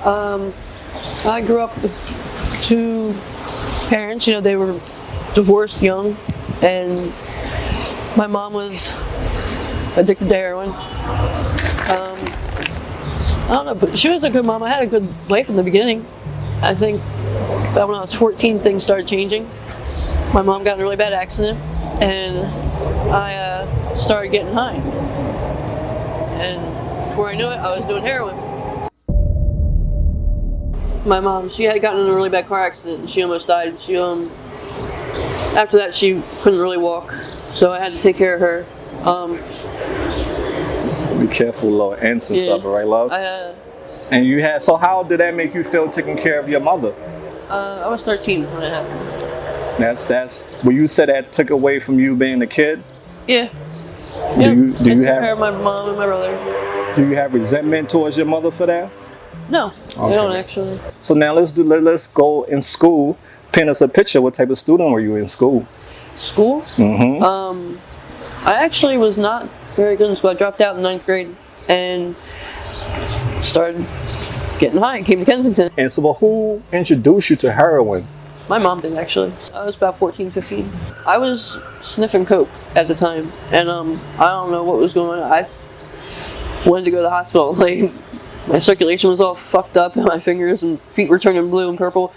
I grew up with two parents. You know, they were divorced young, and my mom was addicted to heroin. I don't know, but she was a good mom. I had a good life in the beginning. I think that when I was 14, things started changing. My mom got in a really bad accident, and I started getting high. And before I knew it, I was doing heroin. My mom, she had gotten in a really bad car accident, and she almost died. She after that, she couldn't really walk, so I had to take care of her. Be careful, little ants and stuff, right, love? And you had, so how did that make you feel taking care of your mother? I was 13 when it happened. That's well, you said that took away from you being a kid? Yeah. Do you have care of my mom and my brother? Do you have resentment towards your mother for that? No, I don't actually. So now let's go in school. Paint us a picture. What type of student were you in school? School? Mm-hmm. I actually was not very good in school. I dropped out in 9th grade and started getting high. Came to Kensington. And so who introduced you to heroin? My mom did, actually. I was about 14, 15. I was sniffing coke at the time, and I don't know what was going on. I wanted to go to the hospital. Like, my circulation was all fucked up, and my fingers and feet were turning blue and purple,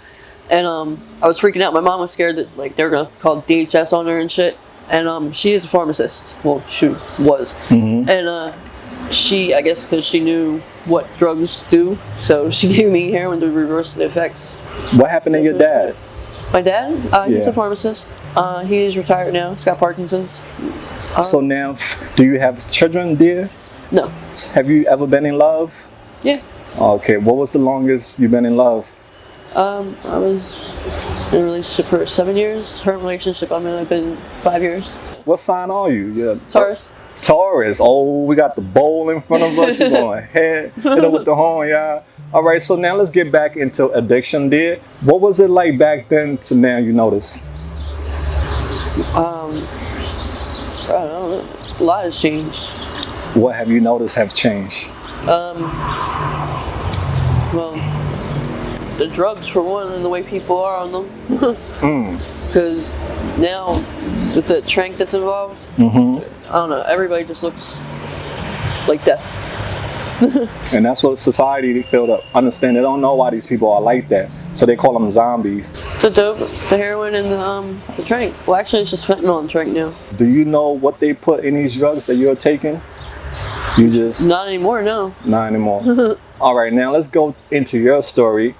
and I was freaking out. My mom was scared that like they were gonna call DHS on her and shit. And she is a pharmacist. Well, she was. Mm-hmm. And she, I guess, because she knew what drugs do, so she gave me heroin to reverse the effects. What happened to your dad? My dad? He's a pharmacist. He's retired now. He's got Parkinson's. So now, do you have children, dear? No. Have you ever been in love? Yeah. Okay. What was the longest you've been in love? I was in a relationship for 7 years. Current relationship, I've been 5 years. What sign are you? Yeah. Taurus. Taurus. Oh, we got the bowl in front of us. You're going hit it with the horn, yeah. All right, so now let's get back into addiction, dear. What was it like back then to now you notice? I don't know. A lot has changed. What have you noticed have changed? Well, the drugs for one, and the way people are on them. Because now, with the trank that's involved, I don't know, everybody just looks like death. And that's what society failed to understand. They don't know why these people are like that, so they call them zombies. The dope, the heroin, and the trank. Well, actually, it's just fentanyl and trank now. Do you know what they put in these drugs that you're taking? You just... Not anymore, no. Not anymore. All right, now let's go into your story.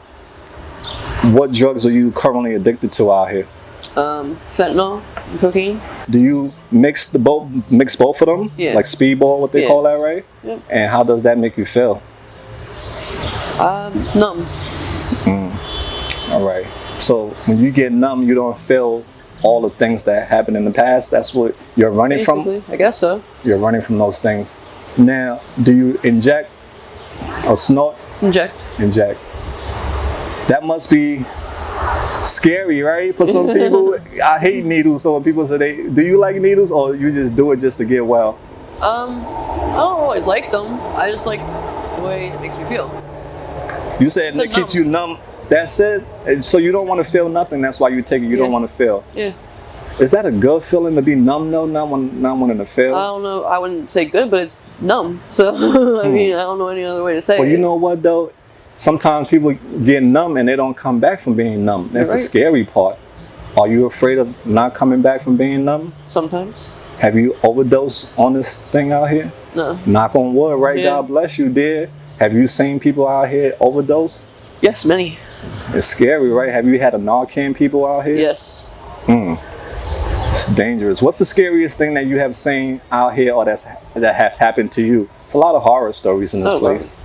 What drugs are you currently addicted to out here? Fentanyl and cocaine. Do you mix both of them? Yeah. Like speedball, what they call that, right? Yeah. And how does that make you feel? Numb. All right. So when you get numb, you don't feel all the things that happened in the past. That's what you're running Basically, from? I guess so. You're running from those things. Now, do you inject or snort? Inject. Inject. That must be scary, right? For some people. I hate needles, so when people say do you like needles, or you just do it just to get well? I don't really like them. I just like the way it makes me feel. You said it keeps you numb. That's it? So you don't want to feel nothing, that's why you take it, you don't want to feel. Yeah. Is that a good feeling to be numb though, not wanting to feel? I don't know, I wouldn't say good, but it's numb. So, I mean, I don't know any other way to say it. Well, you know what though? Sometimes people get numb and they don't come back from being numb. That's the scary part. Are you afraid of not coming back from being numb? Sometimes. Have you overdosed on this thing out here? No. Knock on wood, right? Yeah. God bless you, dear. Have you seen people out here overdose? Yes, many. It's scary, right? Have you had a Narcan people out here? Yes. It's dangerous. What's the scariest thing that you have seen out here or that has happened to you? It's a lot of horror stories in this place.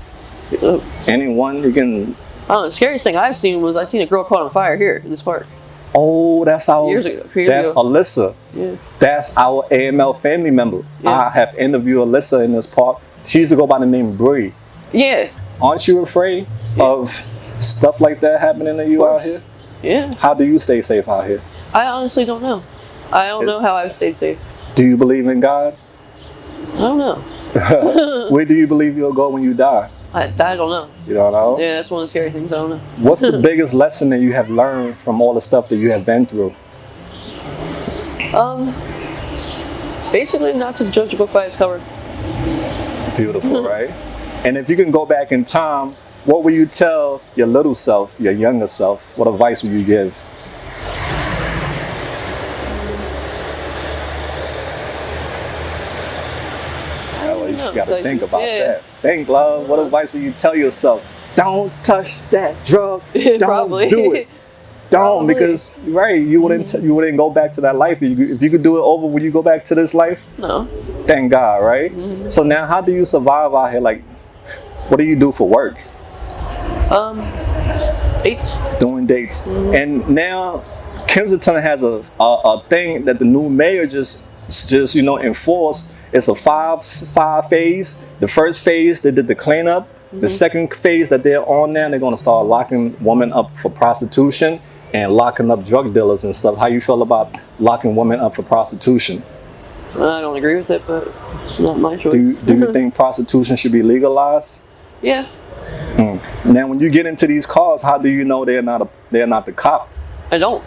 Anyone you can... The scariest thing I've seen was I seen a girl caught on fire here in this park. Oh, that's our... Years ago. That's Alyssa. Yeah. That's our AML family member. Yeah. I have interviewed Alyssa in this park. She used to go by the name Bree. Yeah. Aren't you afraid of stuff like that happening to you out here? Yeah. How do you stay safe out here? I honestly don't know. I don't know how I've stayed safe. Do you believe in God? I don't know. Where do you believe you'll go when you die? I don't know. You don't know? Yeah, that's one of the scary things. I don't know. What's the biggest lesson that you have learned from all the stuff that you have been through? Basically not to judge a book by its cover. Beautiful, right? And if you can go back in time, what would you tell your little self, your younger self? What advice would you give? Well, you just got to think about that. Think, love. What advice would you tell yourself? Don't touch that drug. Don't Probably. do it. Don't, Probably. because right, you wouldn't go back to that life. If you could do it over, would you go back to this life? No. Thank God, right? So now, how do you survive out here? Like, what do you do for work? Dates. Doing dates. And now Kensington has a thing that the new mayor just enforced. It's a five phase. The first phase they did the cleanup. The second phase that they're on now, they're going to start locking women up for prostitution and locking up drug dealers and stuff. How you feel about locking women up for prostitution? I don't agree with it, but it's not my choice. Do you think prostitution should be legalized? Yeah. Now, when you get into these cars, how do you know they're not the cop? I don't.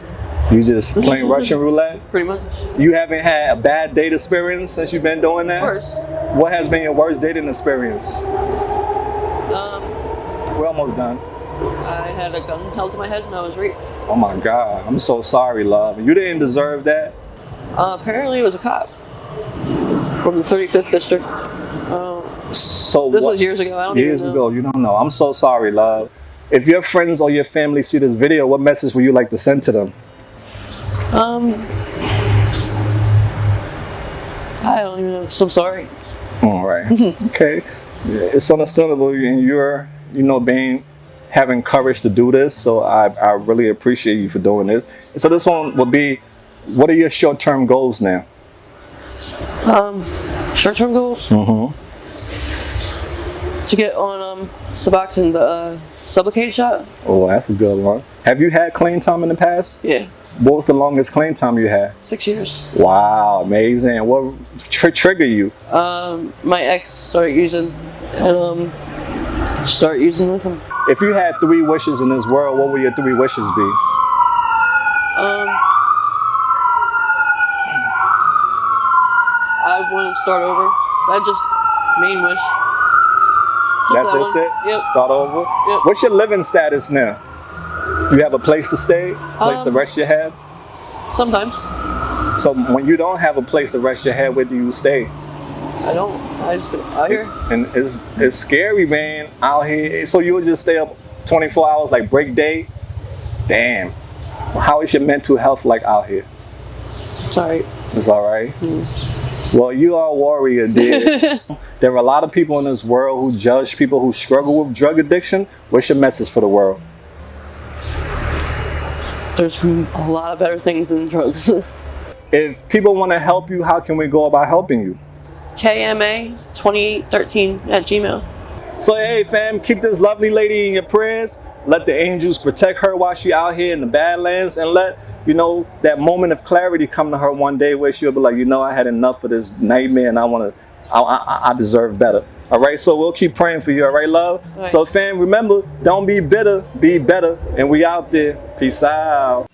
You just playing Russian roulette? Pretty much. You haven't had a bad date experience since you've been doing that? Of course. What has been your worst dating experience? We're almost done. I had a gun held to my head and I was raped. Oh my God, I'm so sorry, love. You didn't deserve that. Apparently it was a cop from the 35th district. So This was years ago. I don't Years even know. ago, you don't know. I'm so sorry, love. If your friends or your family see this video, what message would you like to send to them? I don't even know. So I'm sorry. All right. Okay. It's understandable, and you're, having courage to do this. So I really appreciate you for doing this. So this one would be, what are your short-term goals now? Short-term goals? To get on Suboxone, the Sublocade shot. Oh, that's a good one. Have you had clean time in the past? Yeah. What was the longest clean time you had? 6 years. Wow, amazing. What triggered you? My ex started using, and start using with him. If you had 3 wishes in this world, what would your 3 wishes be? I want to start over. That's just main wish. That's that just one. it? Yep. Start over? Yep. What's your living status now? You have a place to stay? Place to rest your head? Sometimes. So when you don't have a place to rest your head, where do you stay? I don't. I just out here. And it's scary, man, out here. So you would just stay up 24 hours like break day? Damn. How is your mental health like out here? Sorry. It's all right? Well, you are a warrior, dear. There are a lot of people in this world who judge people who struggle with drug addiction. What's your message for the world? There's a lot of better things than drugs. If people want to help you, how can we go about helping you? KMA2813@gmail. So hey fam, keep this lovely lady in your prayers. Let the angels protect her while she's out here in the Badlands, and let that moment of clarity come to her one day where she'll be like, I had enough of this nightmare and I deserve better. All right, so we'll keep praying for you. All right, love? All right. So fam, remember, don't be bitter, be better. And we out there. Peace out.